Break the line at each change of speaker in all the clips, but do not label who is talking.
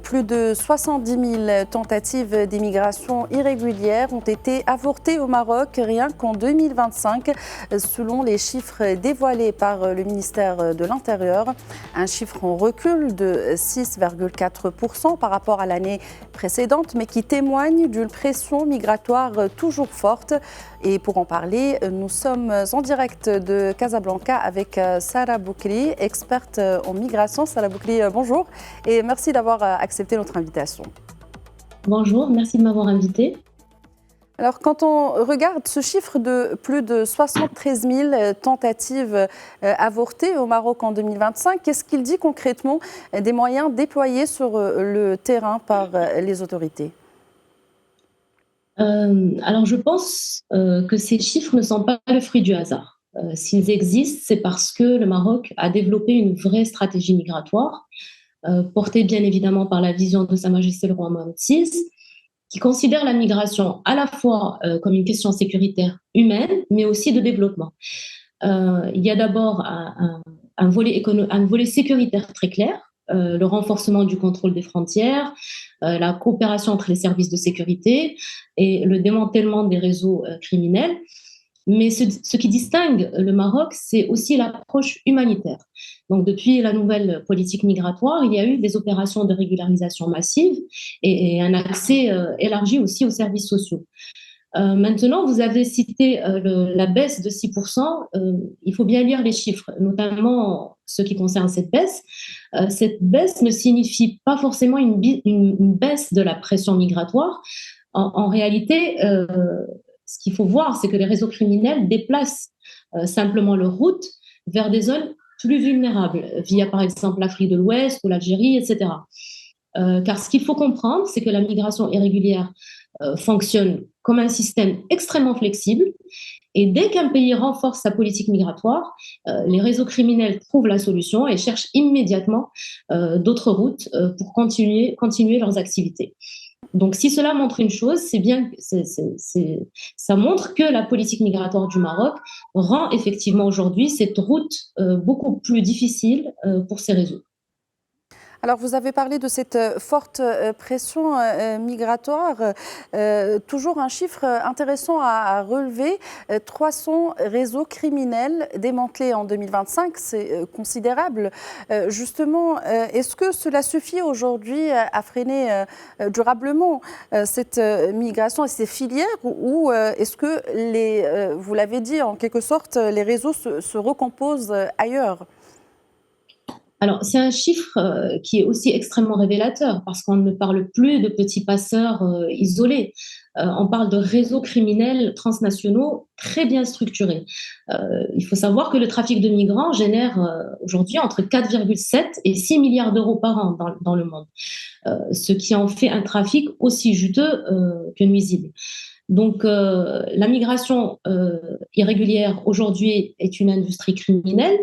Plus de 70 000 tentatives d'immigration irrégulière ont été avortées au Maroc rien qu'en 2025, selon les chiffres dévoilés par le ministère de l'Intérieur. Un chiffre en recul de 6,4% par rapport à l'année précédente, mais qui témoigne d'une pression migratoire toujours forte. Et pour en parler, nous sommes en direct de Casablanca avec Sarah Boukri, experte en migration. Sarah Boukri, bonjour et merci d'avoir accepté notre invitation.
Bonjour, merci de m'avoir invitée.
Alors, quand on regarde ce chiffre de plus de 73 000 tentatives avortées au Maroc en 2025, qu'est-ce qu'il dit concrètement des moyens déployés sur le terrain par les autorités ?
Alors, je pense que ces chiffres ne sont pas le fruit du hasard. S'ils existent, c'est parce que le Maroc a développé une vraie stratégie migratoire, portée bien évidemment par la vision de Sa Majesté le Roi Mohammed VI, qui considère la migration à la fois comme une question sécuritaire humaine, mais aussi de développement. Il y a d'abord un volet sécuritaire très clair, le renforcement du contrôle des frontières, la coopération entre les services de sécurité et le démantèlement des réseaux criminels. Mais ce qui distingue le Maroc, c'est aussi l'approche humanitaire. Donc, depuis la nouvelle politique migratoire, il y a eu des opérations de régularisation massive et un accès élargi aussi aux services sociaux. Maintenant, vous avez cité la baisse de 6%. Il faut bien lire les chiffres, notamment ce qui concerne cette baisse. Cette baisse ne signifie pas forcément une baisse de la pression migratoire. En réalité, ce qu'il faut voir, c'est que les réseaux criminels déplacent simplement leurs routes vers des zones plus vulnérables, via par exemple l'Afrique de l'Ouest ou l'Algérie, etc. Car ce qu'il faut comprendre, c'est que la migration irrégulière fonctionne comme un système extrêmement flexible. Et dès qu'un pays renforce sa politique migratoire, les réseaux criminels trouvent la solution et cherchent immédiatement d'autres routes pour continuer leurs activités. Donc, si cela montre une chose, ça montre que la politique migratoire du Maroc rend effectivement aujourd'hui cette route beaucoup plus difficile pour ces réseaux.
Alors, vous avez parlé de cette forte pression migratoire. Toujours un chiffre intéressant à relever. 300 réseaux criminels démantelés en 2025, c'est considérable. Justement, est-ce que cela suffit aujourd'hui à freiner durablement cette migration et ces filières ou est-ce que, vous l'avez dit en quelque sorte, les réseaux se recomposent ailleurs ?
Alors, c'est un chiffre qui est aussi extrêmement révélateur parce qu'on ne parle plus de petits passeurs isolés. On parle de réseaux criminels transnationaux très bien structurés. Il faut savoir que le trafic de migrants génère aujourd'hui entre 4,7 et 6 milliards d'euros par an dans le monde, ce qui en fait un trafic aussi juteux que nuisible. Donc, la migration irrégulière aujourd'hui est une industrie criminelle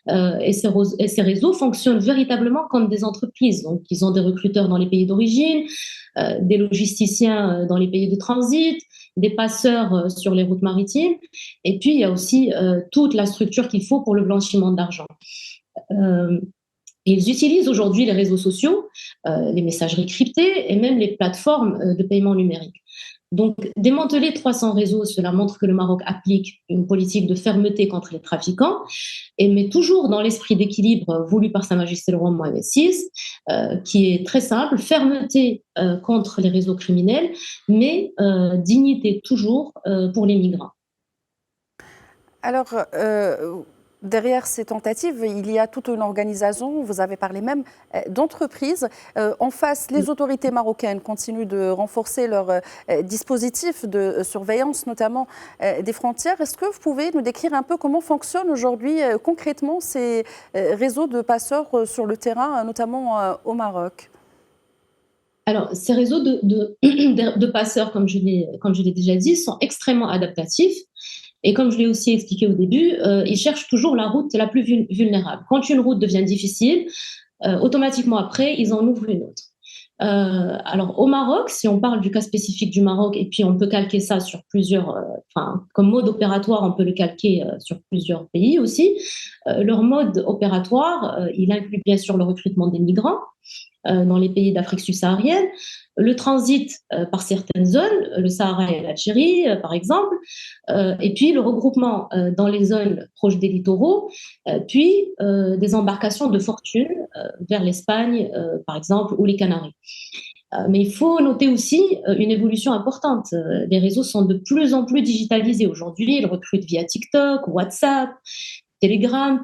et ces réseaux fonctionnent véritablement comme des entreprises. Donc, ils ont des recruteurs dans les pays d'origine, des logisticiens dans les pays de transit, des passeurs sur les routes maritimes. Et puis, il y a aussi toute la structure qu'il faut pour le blanchiment d'argent. Ils utilisent aujourd'hui les réseaux sociaux, les messageries cryptées et même les plateformes de paiement numérique. Donc, démanteler 300 réseaux, cela montre que le Maroc applique une politique de fermeté contre les trafiquants, mais toujours dans l'esprit d'équilibre voulu par Sa Majesté le Roi Mohammed VI, qui est très simple, fermeté contre les réseaux criminels, mais dignité toujours pour les migrants.
Alors, derrière ces tentatives, il y a toute une organisation, vous avez parlé même d'entreprises. En face, les autorités marocaines continuent de renforcer leur dispositif de surveillance, notamment des frontières. Est-ce que vous pouvez nous décrire un peu comment fonctionnent aujourd'hui concrètement ces réseaux de passeurs sur le terrain, notamment au Maroc ?
Alors, ces réseaux de passeurs, comme je l'ai déjà dit, sont extrêmement adaptatifs. Et comme je l'ai aussi expliqué au début, ils cherchent toujours la route la plus vulnérable. Quand une route devient difficile, automatiquement après, ils en ouvrent une autre. Alors au Maroc, si on parle du cas spécifique du Maroc, et puis on peut calquer ça sur plusieurs, comme mode opératoire, on peut le calquer sur plusieurs pays aussi. Leur mode opératoire, il inclut bien sûr le recrutement des migrants, dans les pays d'Afrique subsaharienne, le transit par certaines zones, le Sahara et l'Algérie, par exemple, et puis le regroupement dans les zones proches des littoraux, puis des embarcations de fortune vers l'Espagne, par exemple, ou les Canaries. Mais il faut noter aussi une évolution importante. Les réseaux sont de plus en plus digitalisés aujourd'hui. Ils recrutent via TikTok, WhatsApp, Telegram.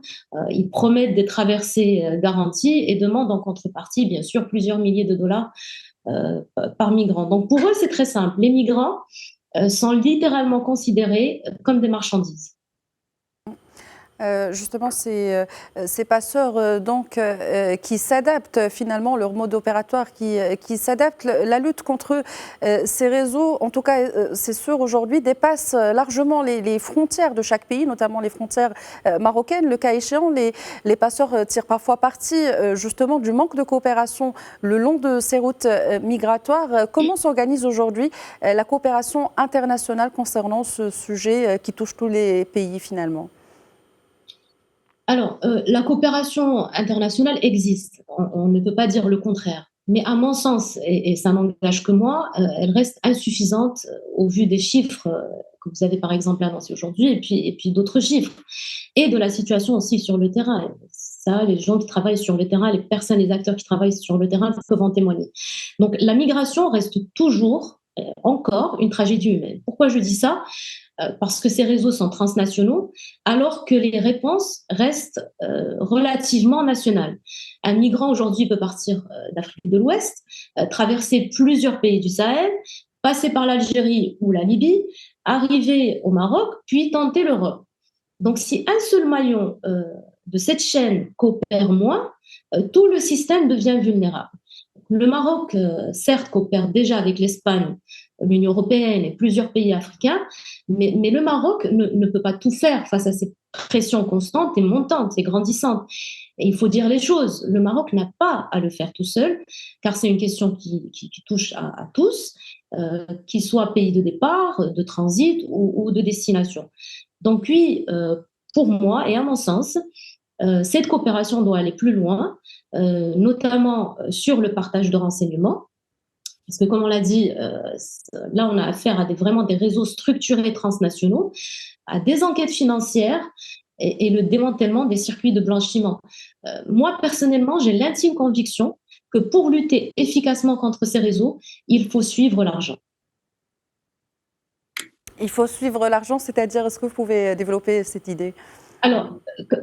Ils promettent des traversées garanties et demandent en contrepartie, bien sûr, plusieurs milliers de dollars par migrant. Donc pour eux, c'est très simple. Les migrants sont littéralement considérés comme des marchandises.
Justement, ces passeurs qui s'adaptent finalement, leur mode opératoire qui s'adapte. La lutte contre ces réseaux, en tout cas, c'est sûr, aujourd'hui, dépasse largement les frontières de chaque pays, notamment les frontières marocaines. Le cas échéant, les passeurs tirent parfois parti justement du manque de coopération le long de ces routes migratoires. Comment s'organise aujourd'hui la coopération internationale concernant ce sujet qui touche tous les pays finalement ?
Alors, la coopération internationale existe, on ne peut pas dire le contraire. Mais à mon sens, et ça n'engage que moi, elle reste insuffisante au vu des chiffres que vous avez par exemple annoncés aujourd'hui, et puis d'autres chiffres, et de la situation aussi sur le terrain. Ça, les gens qui travaillent sur le terrain, les personnes, les acteurs qui travaillent sur le terrain peuvent en témoigner. Donc la migration reste toujours, encore, une tragédie humaine. Pourquoi je dis ça ? Parce que ces réseaux sont transnationaux, alors que les réponses restent relativement nationales. Un migrant aujourd'hui peut partir d'Afrique de l'Ouest, traverser plusieurs pays du Sahel, passer par l'Algérie ou la Libye, arriver au Maroc, puis tenter l'Europe. Donc si un seul maillon de cette chaîne coopère moins, tout le système devient vulnérable. Le Maroc, certes, coopère déjà avec l'Espagne, l'Union européenne et plusieurs pays africains, mais le Maroc ne peut pas tout faire face à ces pressions constantes et montantes et grandissantes. Et il faut dire les choses, le Maroc n'a pas à le faire tout seul, car c'est une question qui touche à tous, qu'ils soient pays de départ, de transit ou de destination. Donc oui, pour moi et à mon sens, cette coopération doit aller plus loin, notamment sur le partage de renseignements. Parce que, comme on l'a dit, là, on a affaire à vraiment des réseaux structurés transnationaux, à des enquêtes financières et le démantèlement des circuits de blanchiment. Moi, personnellement, j'ai l'intime conviction que pour lutter efficacement contre ces réseaux, il faut suivre l'argent.
Il faut suivre l'argent, c'est-à-dire, est-ce que vous pouvez développer cette idée ?
Alors,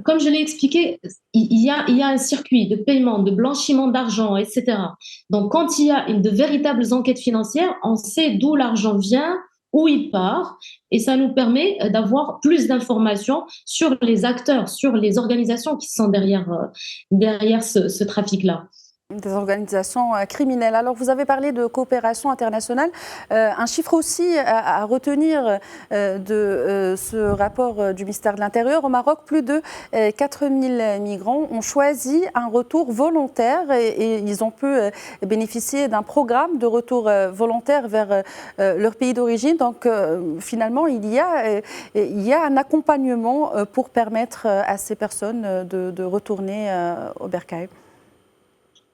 comme je l'ai expliqué, il y a un circuit de paiement, de blanchiment d'argent, etc. Donc, quand il y a de véritables enquêtes financières, on sait d'où l'argent vient, où il part, et ça nous permet d'avoir plus d'informations sur les acteurs, sur les organisations qui sont derrière ce trafic-là.
Des organisations criminelles. Alors, vous avez parlé de coopération internationale. Un chiffre aussi à retenir de ce rapport du ministère de l'Intérieur. Au Maroc, plus de 4000 migrants ont choisi un retour volontaire et ils ont pu bénéficier d'un programme de retour volontaire vers leur pays d'origine. Donc, finalement, il y a un accompagnement pour permettre à ces personnes de retourner au bercail.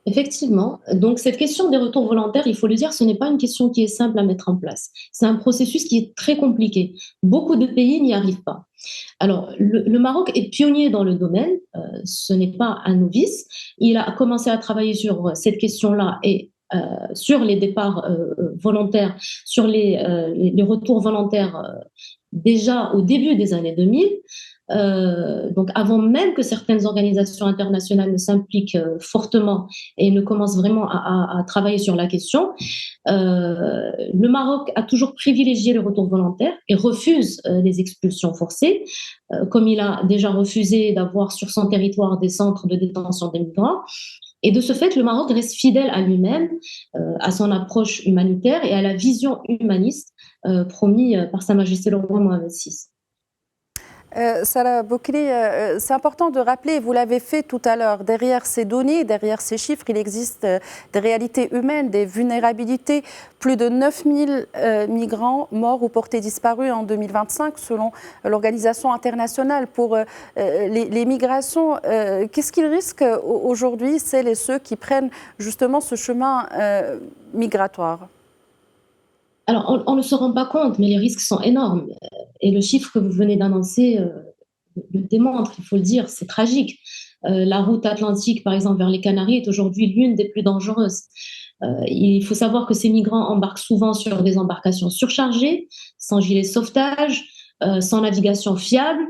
Effectivement. Donc, cette question des retours volontaires, il faut le dire, ce n'est pas une question qui est simple à mettre en place. C'est un processus qui est très compliqué. Beaucoup de pays n'y arrivent pas. Alors, le Maroc est pionnier dans le domaine. Ce n'est pas un novice. Il a commencé à travailler sur cette question-là et sur les départs volontaires, sur les retours volontaires déjà au début des années 2000. Donc avant même que certaines organisations internationales ne s'impliquent fortement et ne commencent vraiment à travailler sur la question, le Maroc a toujours privilégié le retour volontaire et refuse les expulsions forcées, comme il a déjà refusé d'avoir sur son territoire des centres de détention des migrants. Et de ce fait, le Maroc reste fidèle à lui-même, à son approche humanitaire et à la vision humaniste promis par Sa Majesté le roi Mohamed VI.
Salah Boukri, c'est important de rappeler, vous l'avez fait tout à l'heure, derrière ces données, derrière ces chiffres, il existe des réalités humaines, des vulnérabilités. Plus de 9000 migrants morts ou portés disparus en 2025, selon l'Organisation internationale pour les migrations. Qu'est-ce qu'ils risquent aujourd'hui, celles et ceux qui prennent justement ce chemin migratoire?
Alors, on ne se rend pas compte, mais les risques sont énormes. Et le chiffre que vous venez d'annoncer le démontre, il faut le dire, c'est tragique. La route atlantique, par exemple, vers les Canaries, est aujourd'hui l'une des plus dangereuses. Il faut savoir que ces migrants embarquent souvent sur des embarcations surchargées, sans gilet de sauvetage, sans navigation fiable.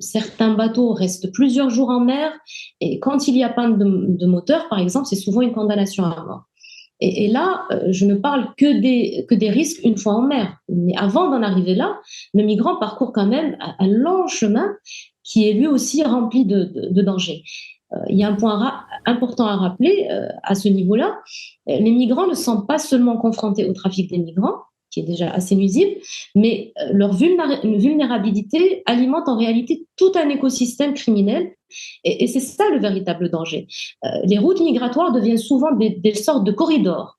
Certains bateaux restent plusieurs jours en mer. Et quand il y a panne de moteur, par exemple, c'est souvent une condamnation à mort. Et là, je ne parle que des risques une fois en mer. Mais avant d'en arriver là, le migrant parcourt quand même un long chemin qui est lui aussi rempli de dangers. Il y a un point important à rappeler à ce niveau-là. Les migrants ne sont pas seulement confrontés au trafic des migrants, qui est déjà assez nuisible, mais leur vulnérabilité alimente en réalité tout un écosystème criminel. Et c'est ça le véritable danger. Les routes migratoires deviennent souvent des sortes de corridors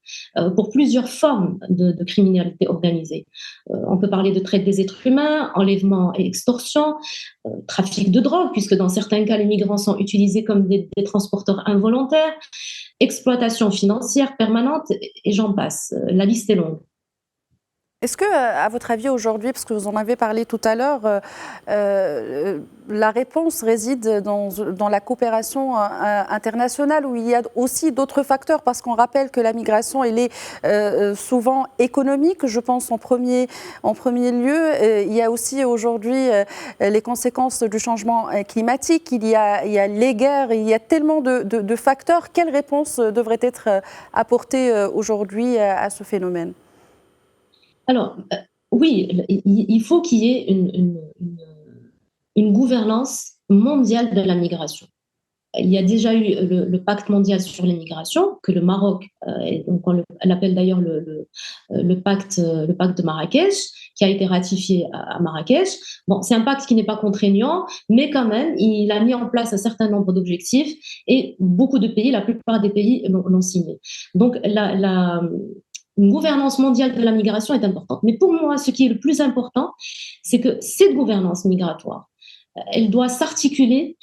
pour plusieurs formes de criminalité organisée. On peut parler de traite des êtres humains, enlèvement et extorsion, trafic de drogue, puisque dans certains cas, les migrants sont utilisés comme des transporteurs involontaires, exploitation financière permanente, et j'en passe. La liste est longue.
Est-ce que, à votre avis, aujourd'hui, parce que vous en avez parlé tout à l'heure, la réponse réside dans la coopération internationale où il y a aussi d'autres facteurs? Parce qu'on rappelle que la migration, elle est souvent économique, je pense en premier lieu. Il y a aussi aujourd'hui les conséquences du changement climatique, il y a les guerres, il y a tellement de facteurs. Quelle réponse devrait être apportée aujourd'hui à ce phénomène?
Alors, oui, il faut qu'il y ait une gouvernance mondiale de la migration. Il y a déjà eu le pacte mondial sur les migrations, que le Maroc, et donc on l'appelle d'ailleurs le pacte de Marrakech, qui a été ratifié à Marrakech. Bon, c'est un pacte qui n'est pas contraignant, mais quand même, il a mis en place un certain nombre d'objectifs et beaucoup de pays, la plupart des pays l'ont signé. Donc, une gouvernance mondiale de la migration est importante. Mais pour moi, ce qui est le plus important, c'est que cette gouvernance migratoire, elle doit s'articuler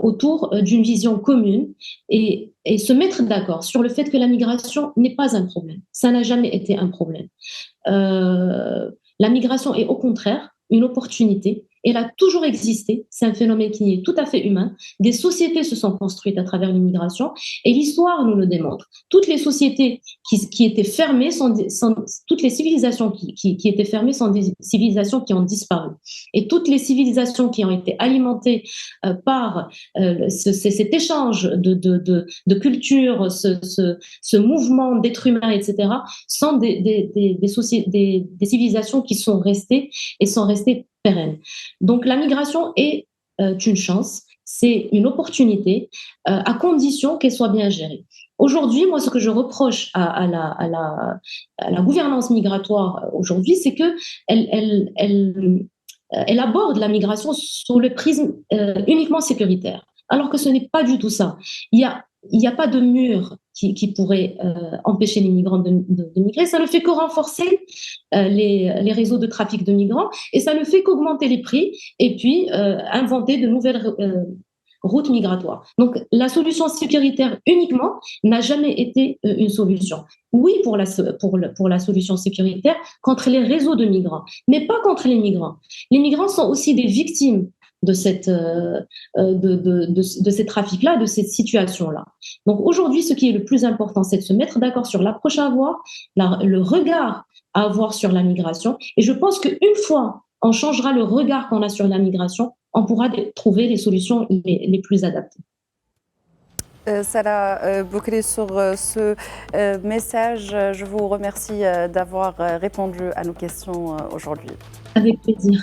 autour d'une vision commune et se mettre d'accord sur le fait que la migration n'est pas un problème. Ça n'a jamais été un problème. La migration est au contraire une opportunité. Elle a toujours existé. C'est un phénomène qui est tout à fait humain. Des sociétés se sont construites à travers l'immigration et l'histoire nous le démontre. Toutes les sociétés qui étaient fermées toutes les civilisations qui étaient fermées sont des civilisations qui ont disparu. Et toutes les civilisations qui ont été alimentées par cet échange de culture, ce mouvement d'êtres humains, etc., sont des civilisations qui sont restées et sont restées pérennes. Donc la migration est une chance, c'est une opportunité, à condition qu'elle soit bien gérée. Aujourd'hui, moi, ce que je reproche à la gouvernance migratoire aujourd'hui, c'est qu'elle aborde la migration sous le prisme uniquement sécuritaire, alors que ce n'est pas du tout ça. Il n'y a pas de mur qui pourrait empêcher les migrants de migrer. Ça ne fait que renforcer les réseaux de trafic de migrants et ça ne fait qu'augmenter les prix et puis inventer de nouvelles routes migratoires. Donc la solution sécuritaire uniquement n'a jamais été une solution. Oui, pour la solution sécuritaire contre les réseaux de migrants, mais pas contre les migrants. Les migrants sont aussi des victimes de ces trafics-là, de cette situation-là. Donc aujourd'hui, ce qui est le plus important, c'est de se mettre d'accord sur l'approche à avoir, le regard à avoir sur la migration. Et je pense qu'une fois on changera le regard qu'on a sur la migration, on pourra trouver les solutions les plus adaptées.
Salah Boukri, sur ce message, je vous remercie d'avoir répondu à nos questions aujourd'hui.
Avec plaisir.